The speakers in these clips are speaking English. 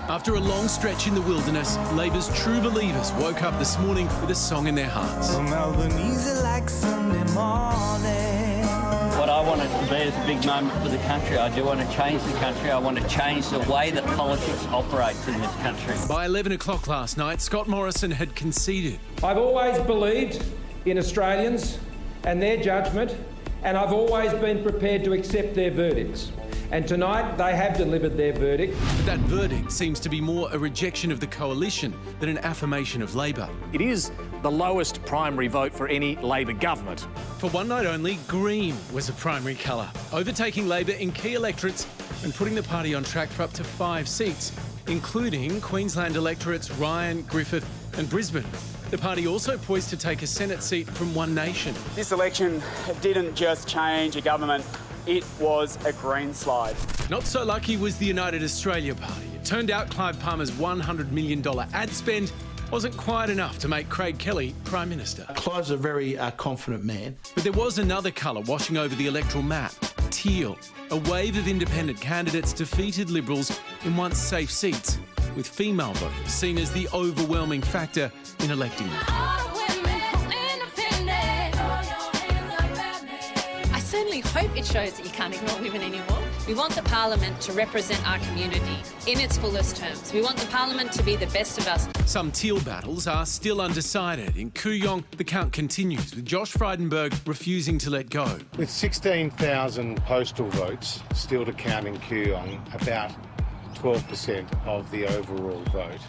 After a long stretch in the wilderness, Labor's true believers woke up this morning with a song in their hearts. From Albanese like Sunday morning. What I want it to be is a big moment for the country. I do want to change the country. I want to change the way that politics operates in this country. By 11 o'clock last night, Scott Morrison had conceded. I've always believed in Australians and their judgment, and I've always been prepared to accept their verdicts. And tonight, they have delivered their verdict. But that verdict seems to be more a rejection of the coalition than an affirmation of Labor. It is the lowest primary vote for any Labor government. For one night only, green was a primary colour, overtaking Labor in key electorates and putting the party on track for up to 5 seats, including Queensland electorates Ryan, Griffith and Brisbane. The party also poised to take a Senate seat from One Nation. This election didn't just change a government, it was a green slide. Not so lucky was the United Australia Party. It turned out Clive Palmer's $100 million ad spend wasn't quite enough to make Craig Kelly Prime Minister. Clive's a very confident man. But there was another colour washing over the electoral map, teal. A wave of independent candidates defeated Liberals in once safe seats, with female voters seen as the overwhelming factor in electing them. I certainly hope it shows that you can't ignore women anymore. We want the parliament to represent our community in its fullest terms. We want the parliament to be the best of us. Some teal battles are still undecided. In Kooyong, the count continues, with Josh Frydenberg refusing to let go. With 16,000 postal votes still to count in Kooyong, about 12% of the overall vote,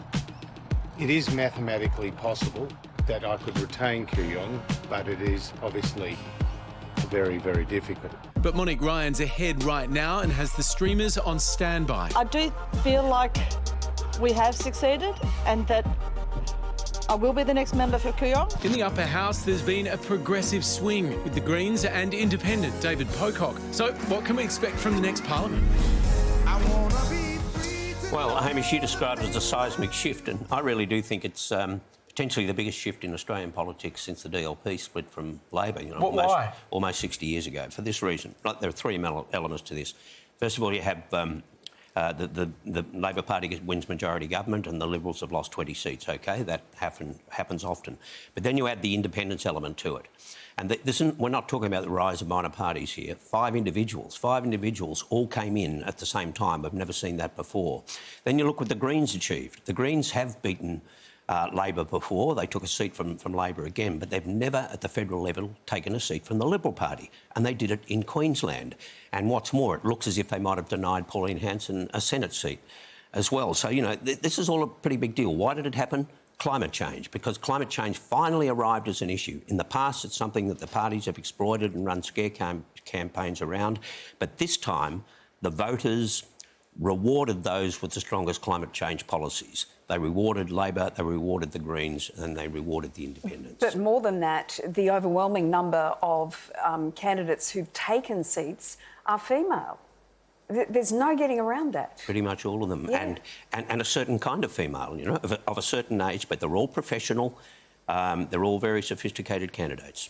it is mathematically possible that I could retain Kooyong, but it is obviously very, very difficult. But Monique Ryan's ahead right now and has the streamers on standby. I do feel like we have succeeded and that I will be the next member for Kooyong. In the upper house, there's been a progressive swing with the Greens and independent David Pocock. So what can we expect from the next parliament? Well, Hamish, you described it as a seismic shift, and I really do think it's potentially the biggest shift in Australian politics since the DLP split from Labor. Why? Almost 60 years ago. For this reason, there are three elements to this. First of all, you have the Labor Party wins majority government, and the Liberals have lost 20 seats. OK, that happens often. But then you add the independence element to it. And we're not talking about the rise of minor parties here. Five individuals all came in at the same time. I've never seen that before. Then you look what the Greens achieved. The Greens have beaten Labor before. They took a seat from Labor again, but they've never at the federal level taken a seat from the Liberal Party, and they did it in Queensland. And what's more, it looks as if they might have denied Pauline Hanson a Senate seat as well. So, this is all a pretty big deal. Why did it happen? Climate change, because climate change finally arrived as an issue. In the past, it's something that the parties have exploited and run scare campaigns around, but this time the voters rewarded those with the strongest climate change policies. They rewarded Labor, they rewarded the Greens, and they rewarded the independents. But more than that, the overwhelming number of candidates who've taken seats are female. There's no getting around that. Pretty much all of them, yeah. and a certain kind of female, of a certain age, but they're all professional. They're all very sophisticated candidates.